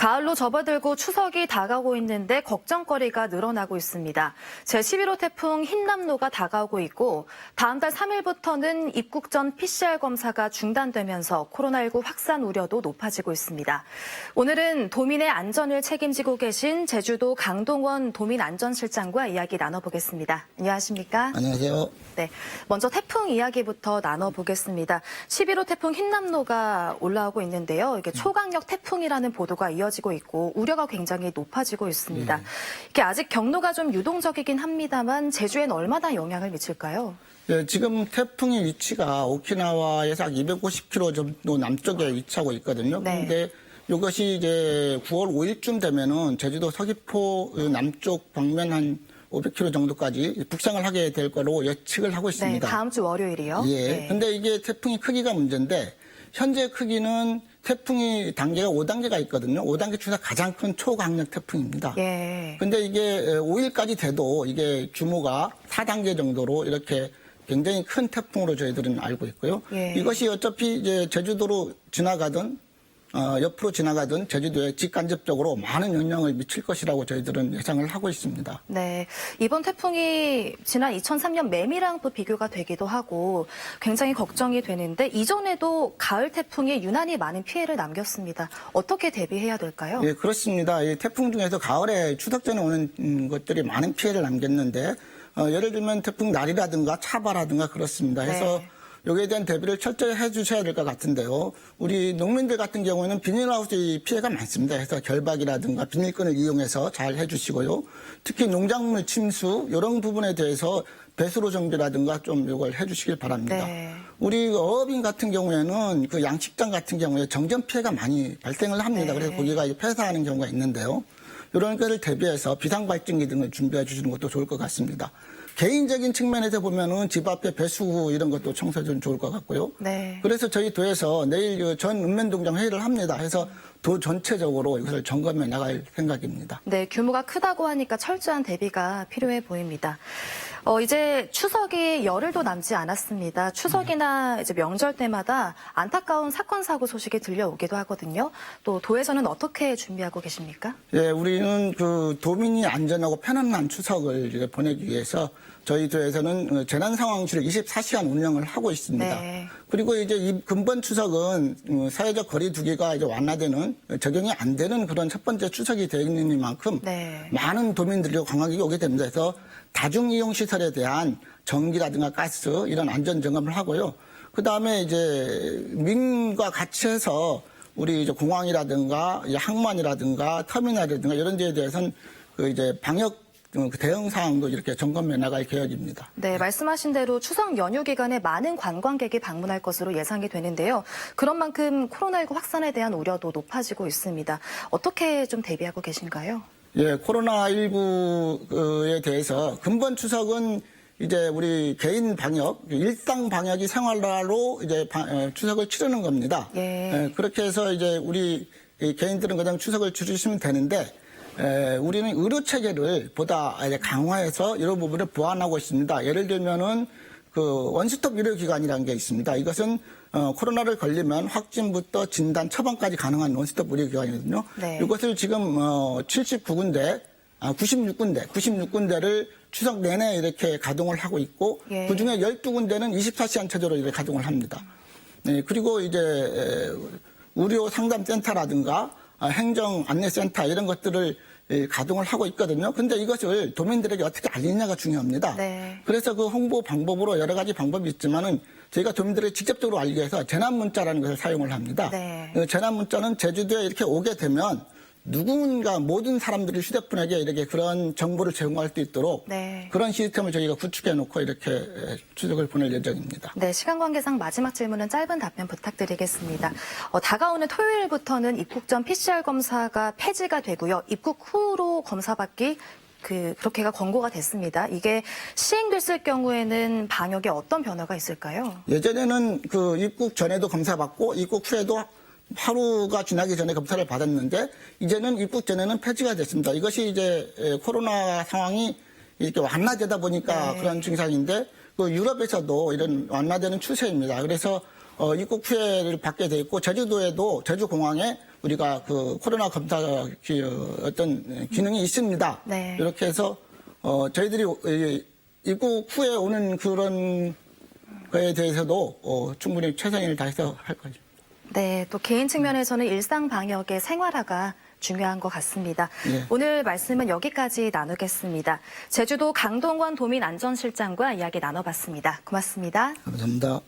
가을로 접어들고 추석이 다가오고 있는데 걱정거리가 늘어나고 있습니다. 제11호 태풍 흰남노가 다가오고 있고 다음 달 3일부터는 입국 전 PCR 검사가 중단되면서 코로나19 확산 우려도 높아지고 있습니다. 오늘은 도민의 안전을 책임지고 계신 제주도 강동원 도민안전실장과 이야기 나눠보겠습니다. 안녕하십니까? 안녕하세요. 네, 먼저 태풍 이야기부터 나눠보겠습니다. 11호 태풍 흰남노가 올라오고 있는데요. 이게 초강력 태풍이라는 보도가 이어지고 있고 우려가 굉장히 높아지고 있습니다. 이게 아직 경로가 좀 유동적이긴 합니다만 제주엔 얼마나 영향을 미칠까요? 네, 지금 태풍의 위치가 오키나와에서 약 250km 정도 남쪽에 위치하고 있거든요. 그런데 이것이 이제 9월 5일쯤 되면은 제주도 서귀포 남쪽 방면 한 500km 정도까지 북상을 하게 될 거로 예측을 하고 있습니다. 네, 다음 주 월요일이요? 예. 네. 근데 이게 태풍의 크기가 문제인데 현재 크기는 태풍이 단계가 5단계가 있거든요. 5단계 중에서 가장 큰 초강력 태풍입니다. 예. 근데 이게 5일까지 돼도 이게 규모가 4단계 정도로 이렇게 굉장히 큰 태풍으로 저희들은 알고 있고요. 예. 이것이 어차피 이제 제주도로 지나가든 옆으로 지나가든 제주도에 직간접적으로 많은 영향을 미칠 것이라고 저희들은 예상을 하고 있습니다. 네, 이번 태풍이 지난 2003년 매미랑 또 비교가 되기도 하고 굉장히 걱정이 되는데 이전에도 가을 태풍이 유난히 많은 피해를 남겼습니다. 어떻게 대비해야 될까요? 예, 그렇습니다. 이 태풍 중에서 가을에 추석 전에 오는 것들이 많은 피해를 남겼는데 예를 들면 태풍 날이라든가 차바라든가 그렇습니다. 해서 여기에 대한 대비를 철저히 해주셔야 될 것 같은데요. 우리 농민들 같은 경우에는 비닐하우스 피해가 많습니다. 해서 결박이라든가 비닐끈을 이용해서 잘 해주시고요. 특히 농작물 침수 이런 부분에 대해서 배수로 정비라든가 좀 이걸 해주시길 바랍니다. 네. 우리 어업인 같은 경우에는 그 양식장 같은 경우에 정전 피해가 많이 발생을 합니다. 네. 그래서 거기가 폐사하는 경우가 있는데요. 이런 것을 대비해서 비상발전기 등을 준비해 주시는 것도 좋을 것 같습니다. 개인적인 측면에서 보면은 집 앞에 배수구 이런 것도 청소해 주면 좋을 것 같고요. 네. 그래서 저희 도에서 내일 전 읍면동장 회의를 합니다. 해서 도 전체적으로 이것을 점검해 나갈 생각입니다. 네, 규모가 크다고 하니까 철저한 대비가 필요해 보입니다. 이제 추석이 열흘도 남지 않았습니다. 추석이나 이제 명절 때마다 안타까운 사건 사고 소식이 들려오기도 하거든요. 또 도에서는 어떻게 준비하고 계십니까? 예, 우리는 그 도민이 안전하고 편안한 추석을 보내기 위해서 저희 도에서는 재난 상황실을 24시간 운영을 하고 있습니다. 네. 그리고 이제 이 근본 추석은 사회적 거리 두기가 이제 완화되는 적용이 안 되는 그런 첫 번째 추석이 되는 만큼 많은 도민들이 관광객이 오게 됩니다. 그래서 다중이용시설에 대한 전기라든가 가스 이런 안전 점검을 하고요. 그 다음에 이제 민과 같이 해서 우리 이제 공항이라든가 항만이라든가 터미널이라든가 이런 데에 대해서는 그 이제 방역 대응 사항도 이렇게 점검해 나갈 계획입니다. 네, 말씀하신 대로 추석 연휴 기간에 많은 관광객이 방문할 것으로 예상이 되는데요. 그런 만큼 코로나19 확산에 대한 우려도 높아지고 있습니다. 어떻게 좀 대비하고 계신가요? 예, 코로나19에 대해서 근본 추석은 이제 우리 개인 방역, 일상 방역이 생활화로 이제 추석을 치르는 겁니다. 예. 그렇게 해서 이제 우리 개인들은 그냥 추석을 치르시면 되는데 우리는 의료 체계를 보다 이제 강화해서 이런 부분을 보완하고 있습니다. 예를 들면은 그 원스톱 의료기관이라는 게 있습니다. 이것은 코로나를 걸리면 확진부터 진단, 처방까지 가능한 원스톱 의료기관이거든요. 네. 이것을 지금 96군데를 추석 내내 이렇게 가동을 하고 있고 그중에 12군데는 24시간 체제로 이렇게 가동을 합니다. 네, 그리고 이제 의료 상담센터라든가 행정 안내센터 이런 것들을 가동을 하고 있거든요. 근데 이것을 도민들에게 어떻게 알리냐가 중요합니다. 네. 그래서 그 홍보 방법으로 여러 가지 방법이 있지만은 저희가 도민들에게 직접적으로 알리기 위해서 재난문자라는 것을 사용을 합니다. 네. 재난문자는 제주도에 이렇게 오게 되면 누군가 모든 사람들이 휴대폰에게 이렇게 그런 정보를 제공할 수 있도록 그런 시스템을 저희가 구축해 놓고 이렇게 추석을 보낼 예정입니다. 네, 시간 관계상 마지막 질문은 짧은 답변 부탁드리겠습니다. 다가오는 토요일부터는 입국 전 PCR 검사가 폐지가 되고요. 입국 후로 검사받기 그렇게가 권고가 됐습니다. 이게 시행됐을 경우에는 방역에 어떤 변화가 있을까요? 예전에는 그 입국 전에도 검사받고 입국 후에도 하루가 지나기 전에 검사를 받았는데 이제는 입국 전에는 폐지가 됐습니다. 이것이 이제 코로나 상황이 이렇게 완화되다 보니까 그런 증상인데 그 유럽에서도 이런 완화되는 추세입니다. 그래서 입국 후에를 받게 돼 있고 제주도에도 제주공항에 우리가 그 코로나 검사 어떤 기능이 있습니다. 네. 이렇게 해서 저희들이 입국 후에 오는 그런 거에 대해서도 충분히 최선을 다해서 할 거죠. 네, 또 개인 측면에서는 일상 방역의 생활화가 중요한 것 같습니다. 네. 오늘 말씀은 여기까지 나누겠습니다. 제주도 강동원 도민안전실장과 이야기 나눠봤습니다. 고맙습니다. 감사합니다.